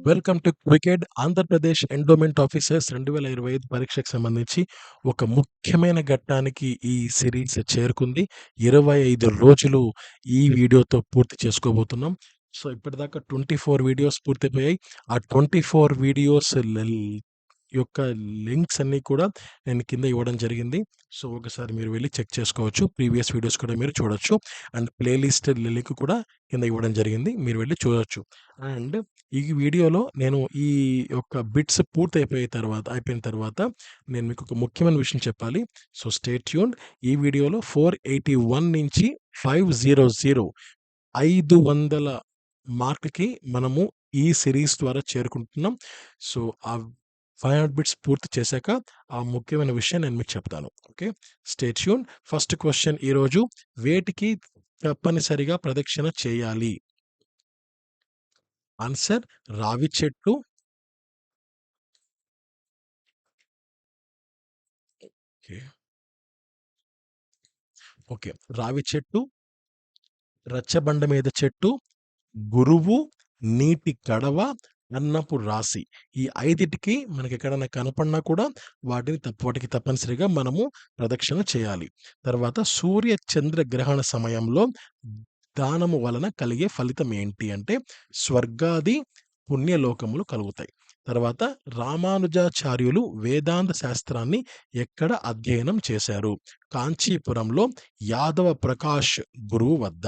Welcome to క్వికెడ్ Andhra Pradesh endowment officers 2025 పరీక్షకు సంబంధించి ఒక ముఖ్యమైన ఘట్టానికి ఈ సిరీస్ చేరుకుంది. 25 రోజులు ఈ వీడియోతో పూర్తి చేసుకోబోతున్నాం. సో ఇప్పటిదాకా 24 వీడియోస్ పూర్తయిపోయాయి. ఆ 24 వీడియోస్ యొక్క లింక్స్ అన్నీ కూడా నేను కింద ఇవ్వడం జరిగింది. సో ఒకసారి మీరు వెళ్ళి చెక్ చేసుకోవచ్చు. ప్రీవియస్ వీడియోస్ కూడా మీరు చూడొచ్చు. అండ్ ప్లేలిస్ట్ లింక్ కూడా కింద ఇవ్వడం జరిగింది. మీరు వెళ్ళి చూడొచ్చు. అండ్ ఈ వీడియోలో నేను ఈ యొక్క బిట్స్ అయిపోయిన తర్వాత నేను మీకు ఒక ముఖ్యమైన విషయం చెప్పాలి. So stay tuned. ఈ వీడియోలో 481 నుంచి 500 500 మార్క్‌కి మనము ఈ సిరీస్ ద్వారా చేరుకుంటున్నాం. సో ఆ 500 బిట్స్ పూర్తి చేశాక ఆ ముఖ్యమైన విషయం నేను మీకు చెప్తాను. Okay. Stay tuned. First question ఈరోజు వేటికి తప్పనిసరిగా ప్రదక్షిణ చేయాలి? ఆన్సర్ రావి చెట్టు. ఓకే. ఓకే. రావి చెట్టు, రచ్చబండ మీద చెట్టు, గురువు, నీటి కడవ, అన్నపు రాశి. ఈ 5టికి మనకెక్కడన్నా కనపడినా కూడా వాటికి తప్పనిసరిగా మనము ప్రదక్షిణ చేయాలి. తర్వాత సూర్య, చంద్ర గ్రహణ సమయంలో దానము వలన కలిగే ఫలితం ఏంటి అంటే స్వర్గాది పుణ్యలోకములు కలుగుతాయి. తర్వాత రామానుజాచార్యులు వేదాంత శాస్త్రాన్ని ఎక్కడ అధ్యయనం చేశారు? కాంచీపురంలో యాదవ ప్రకాష్ గురువు వద్ద.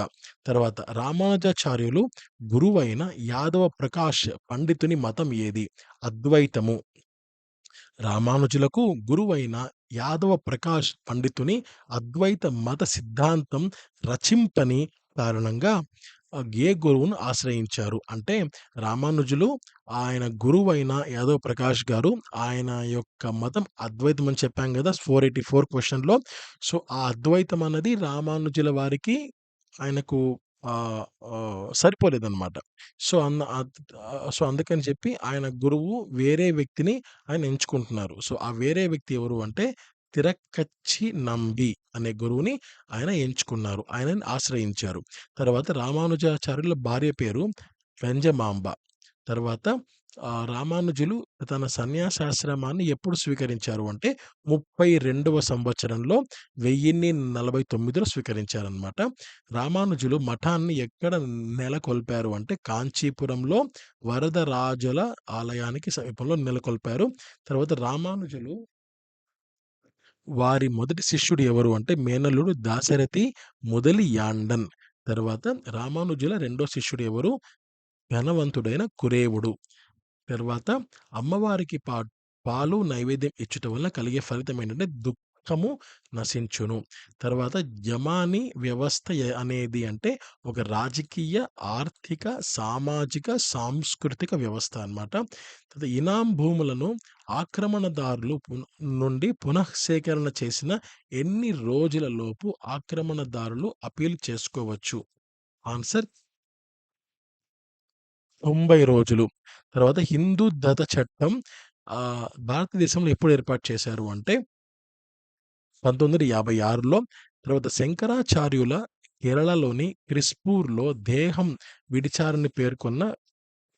తర్వాత రామానుజాచార్యులు గురువైన యాదవ ప్రకాష్ పండితుని మతం ఏది? అద్వైతము. రామానుజులకు గురువైన యాదవ ప్రకాష్ పండితుని అద్వైత మత సిద్ధాంతం రచింపని కారణంగా ఏ గురువును ఆశ్రయించారు? అంటే రామానుజులు ఆయన గురువైన యాదవ ప్రకాష్ గారు ఆయన యొక్క మతం అద్వైతం అని చెప్పాం కదా 484 క్వెషన్‌లో. సో, ఆ అద్వైతం అన్నది రామానుజుల వారికి ఆయనకు సరిపోలేదనమాట. సో, అందుకని చెప్పి ఆయన గురువు వేరే వ్యక్తిని ఆయన ఎంచుకుంటున్నారు. సో, ఆ వేరే వ్యక్తి ఎవరు అంటే తిరక్కచ్చి నంబి అనే గురువుని ఆయన ఎంచుకున్నారు. ఆయనని ఆశ్రయించారు. తర్వాత రామానుజాచార్యుల భార్య పేరు వెంజమాంబ. తర్వాత రామానుజులు తన సన్యాసాశ్రమాన్ని ఎప్పుడు స్వీకరించారు అంటే 32వ సంవత్సరంలో 1049లో స్వీకరించారనమాట. రామానుజులు మఠాన్ని ఎక్కడ నెలకొల్పారు అంటే కాంచీపురంలో వరదరాజుల ఆలయానికి సమీపంలో నెలకొల్పారు. తర్వాత రామానుజులు వారి మొదటి శిష్యుడు ఎవరు అంటే మేనల్లుడు దాశరథి మొదలియాండన్. తర్వాత రామానుజుల రెండో శిష్యుడు ఎవరు? ధనవంతుడైన కురేవుడు. తర్వాత అమ్మవారికి పాలు నైవేద్యం ఇచ్చుట వల్ల కలిగే ఫలితం ఏంటంటే దుఃఖము నశించును. తర్వాత జమానీ వ్యవస్థ అనేది అంటే ఒక రాజకీయ, ఆర్థిక, సామాజిక, సాంస్కృతిక వ్యవస్థ అన్నమాట. తర్వాత ఇనాం భూములను ఆక్రమణదారులు నుండి పునఃసేకరణ చేసిన ఎన్ని రోజులలోపు ఆక్రమణదారులు అపీల్ చేసుకోవచ్చు? ఆన్సర్ 90 రోజులు. తర్వాత హిందూ దత్త చట్టం భారతదేశంలో ఎప్పుడు ఏర్పాటు చేశారు అంటే 1956లో. తర్వాత శంకరాచార్యుల కేరళలోని క్రిస్పూర్‌లో దేహం విడిచారని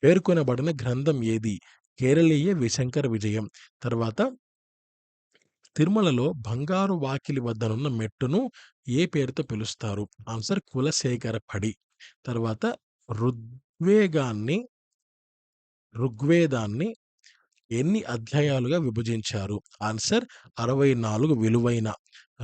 పేర్కొనబడిన గ్రంథం ఏది? కేరళీయ శంకర విజయం. తర్వాత తిరుమలలో బంగారు వాకిలి వద్దనున్న మెట్టును ఏ పేరుతో పిలుస్తారు? ఆన్సర్ కులశేఖర పడి. తర్వాత ఋగ్వేగాన్ని ఋగ్వేదాన్ని ఎన్ని అధ్యాయాలుగా విభజించారు? ఆన్సర్ 64 విలువైన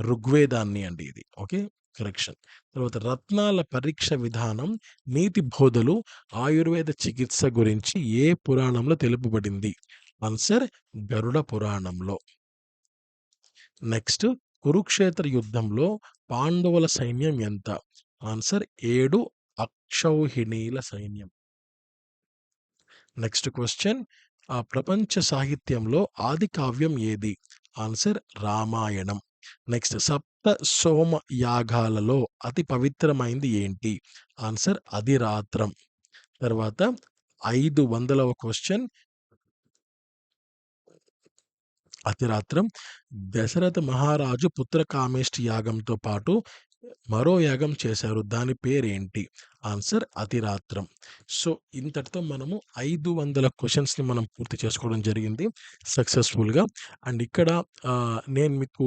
ఋగ్వేదాన్ని అండి ఇది. ఓకే. కరెక్షన్. తర్వాత రత్నాల పరీక్ష విధానం, నీతి బోధలు, ఆయుర్వేద చికిత్స గురించి ఏ పురాణంలో తెలుపబడింది? ఆన్సర్ గరుడ పురాణంలో. నెక్స్ట్ కురుక్షేత్ర యుద్ధంలో పాండవుల సైన్యం ఎంత? ఆన్సర్ 7 అక్షౌహిణీల సైన్యం. నెక్స్ట్ క్వశ్చన్ ప్రపంచ సాహిత్యంలో ఆది కావ్యం ఏది? ఆన్సర్ రామాయణం. నెక్స్ట్ సప్త సోమ యాగాలలో అతి పవిత్రమైంది ఏంటి? ఆన్సర్ అధిరాత్రం. తర్వాత 500వ క్వశ్చన్ అతిరాత్రం. దశరథ మహారాజు పుత్రకామేష్టి యాగంతో పాటు మరో యాగం చేశారు. దాని పేరేంటి? ఆన్సర్ అతిరాత్రం. సో, ఇంతటితో మనము 500 క్వెషన్స్‌ని మనం పూర్తి చేసుకోవడం జరిగింది సక్సెస్‌ఫుల్‌గా. అండ్ ఇక్కడ నేను మీకు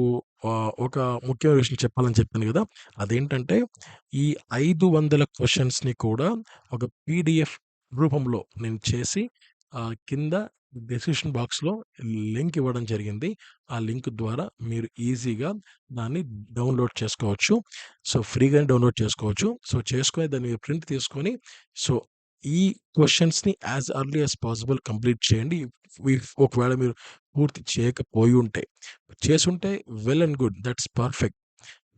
ఒక ముఖ్యమైన విషయం చెప్పాలని చెప్పాను గదా! అదేంటంటే ఈ 500 క్వెషన్స్‌ని కూడా ఒక పీడీఎఫ్ రూపంలో నేను చేసి కింద డిస్క్రిప్షన్ బాక్స్‌లో లింక్ ఇవ్వడం జరిగింది. ఆ లింక్ ద్వారా మీరు ఈజీగా దాన్ని డౌన్‌లోడ్ చేసుకోవచ్చు. సో, ఫ్రీగానే డౌన్‌లోడ్ చేసుకోవచ్చు. సో, చేసుకొని దాన్ని ప్రింట్ తీసుకొని సో, ఈ క్వెషన్స్‌ని as early as possible complete చేయండి. ఒకవేళ మీరు పూర్తి చేయకపోయుంటే, చేసుంటే well and good. That's perfect.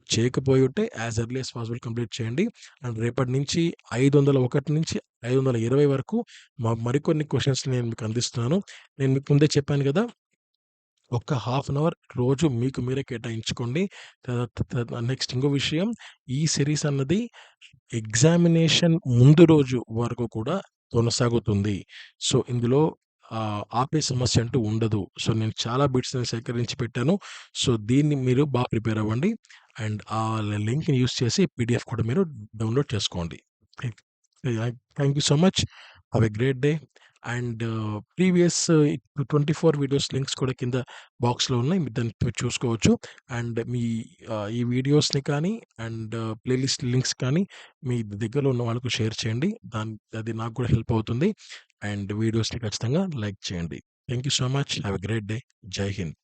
చేయకపోయుంటే as early as possible complete చేయండి. అండ్ రేపటి నుంచి 501 నుంచి 520 వరకు మరికొన్ని క్వెషన్స్ నేను మీకు అందిస్తున్నాను. నేను మీకు ముందే చెప్పాను గదా! ఒక్క హాఫ్ అన్ అవర్ రోజు మీకు మీరే కేటాయించుకోండి. నెక్స్ట్ ఇంకో విషయం, ఈ సిరీస్ అన్నది ఎగ్జామినేషన్ ముందు రోజు వరకు కూడా కొనసాగుతుంది. సో, ఇందులో ఆపే సమస్య అంటూ ఉండదు. సో, నేను చాలా బిట్స్‌ని సేకరించి పెట్టాను. సో, దీన్ని మీరు ప్రిపేర్ అవ్వండి. అండ్ ఆ లింక్‌ని యూజ్ చేసి పీడీఎఫ్ కూడా మీరు డౌన్‌లోడ్ చేసుకోండి. Thank you so much. Have a great day. And previous 24 videos links కూడా కింద బాక్స్‌లో ఉన్నాయి. మీరు దాన్ని చూసుకోవచ్చు. అండ్ మీ ఈ వీడియోస్‌ని కానీ అండ్ ప్లేలిస్ట్ లింక్స్ కానీ మీ దగ్గరలో ఉన్న వాళ్ళకి షేర్ చేయండి. అది నాకు కూడా హెల్ప్ అవుతుంది. అండ్ వీడియోస్‌ని ఖచ్చితంగా లైక్ చేయండి. Thank you so much. Have a great day. జై హింద్.